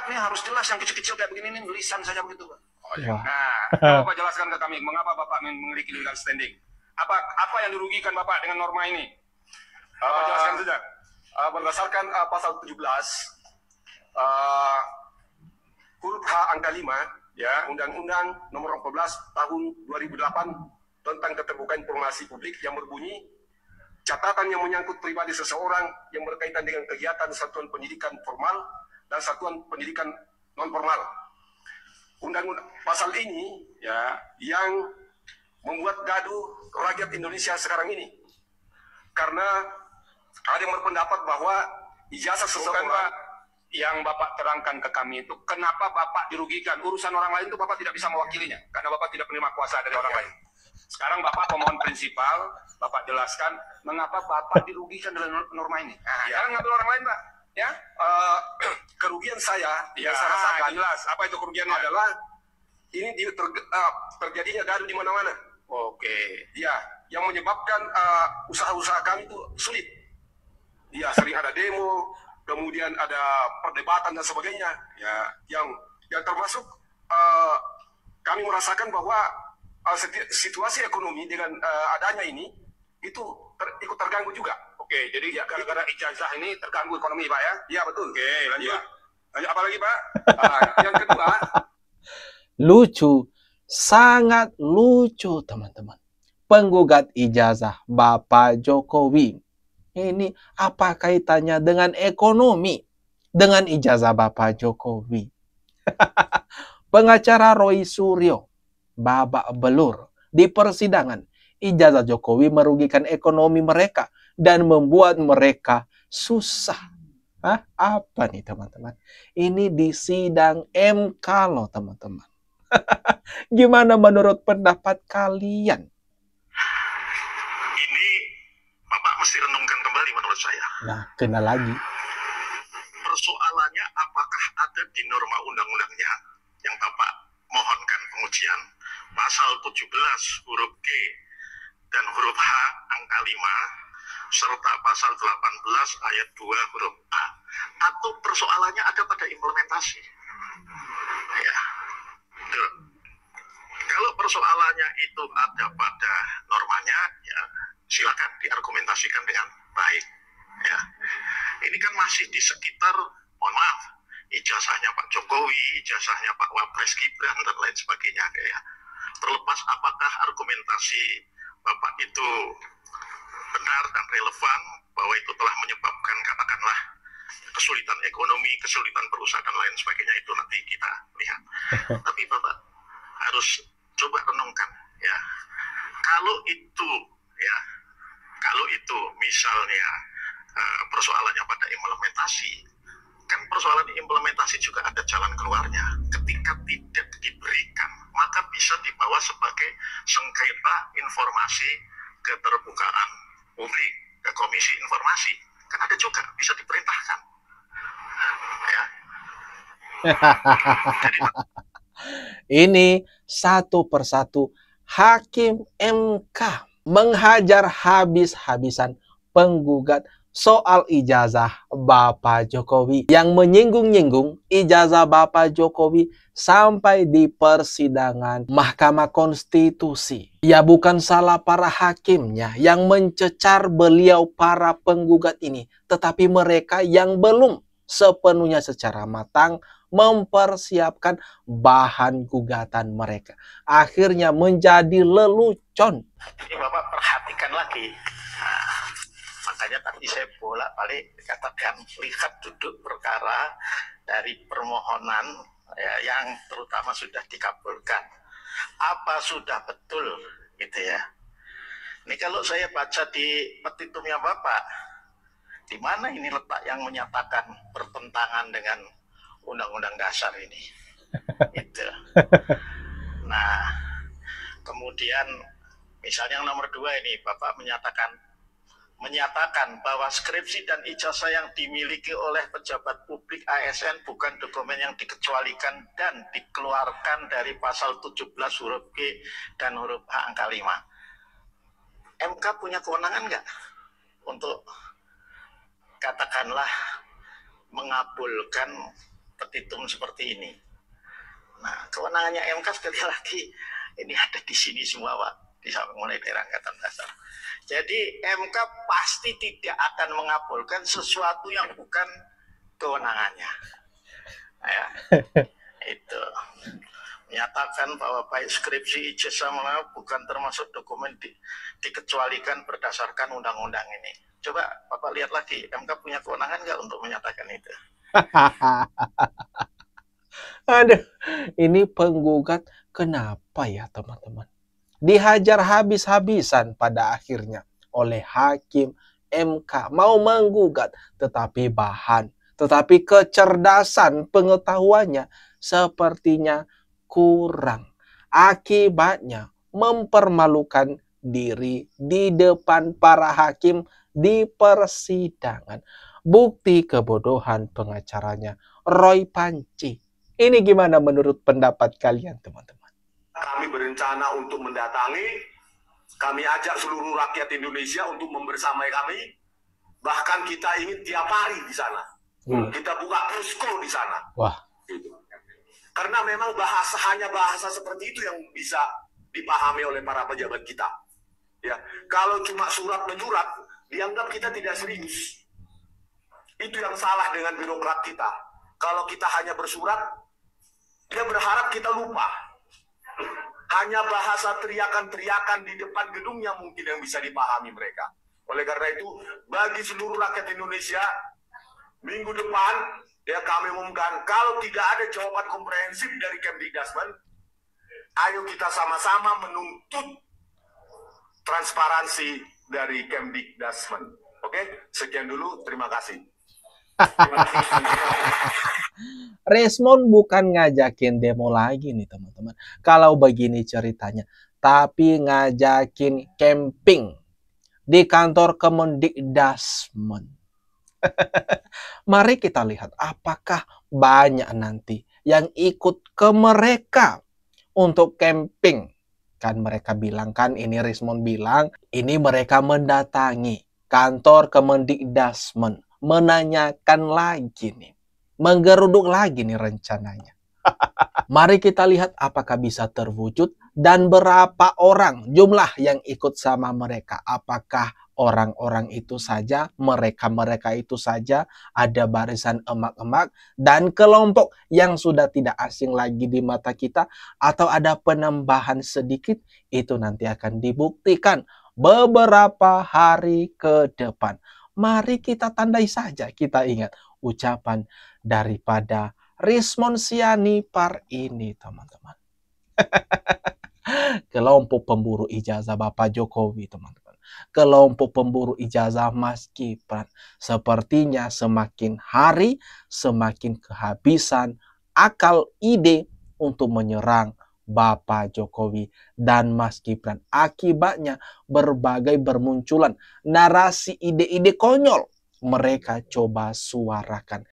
surat nih harus jelas, yang kecil-kecil kayak begini nih, tulisan saja begitu, Pak. Oh, ya. Nah, Bapak jelaskan ke kami, mengapa Bapak memiliki legal standing? Apa yang dirugikan Bapak dengan norma ini? Bapak jelaskan saja. Berdasarkan pasal 17 huruf H angka 5 ya, Undang-Undang Nomor 14 Tahun 2008 tentang keterbukaan informasi publik yang berbunyi, catatan yang menyangkut pribadi seseorang yang berkaitan dengan kegiatan satuan pendidikan formal dan satuan pendidikan non formal. Undang-undang pasal ini ya yang membuat gaduh rakyat Indonesia sekarang ini, karena ada yang berpendapat bahwa ijazah seseorang, Pak, yang Bapak terangkan ke kami itu, kenapa Bapak dirugikan? Urusan orang lain itu Bapak tidak bisa mewakilinya, karena Bapak tidak menerima kuasa dari orang lain. Sekarang Bapak pemohon prinsipal, Bapak jelaskan mengapa Bapak dirugikan dengan norma ini. Nah, jangan ngambil orang lain, Pak. Ya, kerugian saya yang ya, saya rasakan jelas. Apa itu kerugiannya? adalah ini terjadinya gaduh di mana-mana. Oke. Ya, yang menyebabkan usaha-usaha kami itu sulit. Ya, sering ada demo, kemudian ada perdebatan dan sebagainya. Ya, yang termasuk kami merasakan bahwa situasi ekonomi dengan adanya ini itu ikut terganggu juga. Oke, jadi ya, gara-gara ijazah ini terganggu ekonomi, Pak ya? Iya, betul. Oke, lanjut. Ya. Lanjut apa lagi, Pak? Yang kedua, Lucu, sangat lucu teman-teman. Penggugat ijazah Bapak Jokowi. Ini apa kaitannya dengan ekonomi? Dengan ijazah Bapak Jokowi. Pengacara Roy Suryo, babak belur di persidangan. Ijazah Jokowi merugikan ekonomi mereka dan membuat mereka susah. Hah? Apa nih teman-teman? Ini di sidang MK loh teman-teman. Gimana menurut pendapat kalian? Ini Bapak mesti renungkan kembali menurut saya. Nah, kena lagi. Persoalannya apakah ada di norma undang-undangnya yang Bapak mohonkan pengujian, pasal 17 huruf G dan huruf H angka 5 serta pasal 18 ayat 2 huruf A, atau persoalannya ada pada implementasi. Ya. Kalau persoalannya itu ada pada normanya, ya silakan diargumentasikan dengan baik. Ya, ini kan masih di sekitar, mohon maaf, ijazahnya Pak Jokowi, ijazahnya Pak Wapres Gibran dan lain sebagainya. Ya. Terlepas apakah argumentasi Bapak itu benar dan relevan, bahwa itu telah menyebabkan katakanlah kesulitan ekonomi, kesulitan perusahaan dan lain sebagainya, itu nanti kita lihat. Tapi Bapak harus coba renungkan, ya. Kalau itu misalnya persoalannya pada implementasi, kan persoalan implementasi juga ada jalan keluarnya. Ketika tidak diberikan, maka bisa dibawa sebagai sengketa informasi keterbukaan publik ke Komisi Informasi. Kan ada juga, bisa diperintahkan. Ya. Jadi, Ini satu persatu Hakim MK menghajar habis-habisan penggugat soal ijazah Bapak Jokowi. Yang menyinggung-nyinggung ijazah Bapak Jokowi sampai di persidangan Mahkamah Konstitusi. Ya bukan salah para hakimnya yang mencecar beliau para penggugat ini, tetapi mereka yang belum sepenuhnya secara matang mempersiapkan bahan gugatan mereka. Akhirnya menjadi lelucon. ini Bapak perhatikan lagi. Nah, makanya tadi saya bolak-balik katakan, lihat duduk perkara dari permohonan ya, yang terutama sudah dikabulkan. Apa sudah betul gitu ya. Ini kalau saya baca di petitumnya Bapak, di mana ini letak yang menyatakan bertentangan dengan Undang-Undang Dasar ini? Itu. Nah, kemudian misalnya yang nomor 2 ini, Bapak menyatakan bahwa skripsi dan ijazah yang dimiliki oleh pejabat publik ASN bukan dokumen yang dikecualikan dan dikeluarkan dari pasal 17 huruf G dan huruf H angka 5. MK punya kewenangan nggak untuk katakanlah mengabulkan petitum seperti ini. Nah, kewenangannya MK sekali lagi ini ada di sini semua, Pak, di mulai dari Angkatan Dasar. Jadi MK pasti tidak akan mengabulkan sesuatu yang bukan kewenangannya. Nah, ya, itu menyatakan bahwa baik skripsi, ijazah bukan termasuk dokumen dikecualikan berdasarkan undang-undang ini. Coba Bapak lihat lagi, MK punya kewenangan nggak untuk menyatakan itu? Aduh, ini penggugat kenapa ya teman-teman? Dihajar habis-habisan pada akhirnya oleh hakim MK. Mau menggugat, tetapi kecerdasan pengetahuannya sepertinya kurang. Akibatnya mempermalukan diri di depan para hakim di persidangan. Bukti kebodohan pengacaranya Roy Panci. Ini gimana menurut pendapat kalian, teman-teman? Kami berencana untuk mendatangi, kami ajak seluruh rakyat Indonesia untuk membersamai kami. Bahkan kita ingin tiap hari di sana. Kita buka posko di sana. Wah. Gitu. Karena memang hanya bahasa seperti itu yang bisa dipahami oleh para pejabat kita. Ya, kalau cuma surat menyurat, dianggap kita tidak serius. Itu yang salah dengan birokrat kita. Kalau kita hanya bersurat, dia berharap kita lupa. Hanya bahasa teriakan-teriakan di depan gedungnya mungkin yang bisa dipahami mereka. Oleh karena itu, bagi seluruh rakyat Indonesia, minggu depan, ya kami umumkan, kalau tidak ada jawaban komprehensif dari Kemdikdasmen, ayo kita sama-sama menuntut transparansi dari Kemdikdasmen. Oke, sekian dulu, terima kasih. Resmond bukan ngajakin demo lagi nih teman-teman. Kalau begini ceritanya, tapi ngajakin camping di kantor Kemdikdasmen. Mari kita lihat apakah banyak nanti yang ikut ke mereka untuk camping. Kan mereka bilang, kan ini Resmond bilang, ini mereka mendatangi kantor Kemdikdasmen, menanyakan lagi nih, menggeruduk lagi nih rencananya. Mari kita lihat apakah bisa terwujud dan berapa orang jumlah yang ikut sama mereka. Apakah orang-orang itu saja, mereka-mereka itu saja, ada barisan emak-emak dan kelompok yang sudah tidak asing lagi di mata kita, atau ada penambahan sedikit, itu nanti akan dibuktikan beberapa hari ke depan. Mari kita tandai saja, kita ingat ucapan daripada Resmond Sianipar ini, teman-teman. Kelompok pemburu ijazah Bapak Jokowi, teman-teman. Kelompok pemburu ijazah Mas Gibran. Sepertinya semakin hari, semakin kehabisan akal ide untuk menyerang Bapak Jokowi dan Mas Gibran. Akibatnya berbagai bermunculan narasi ide-ide konyol mereka coba suarakan.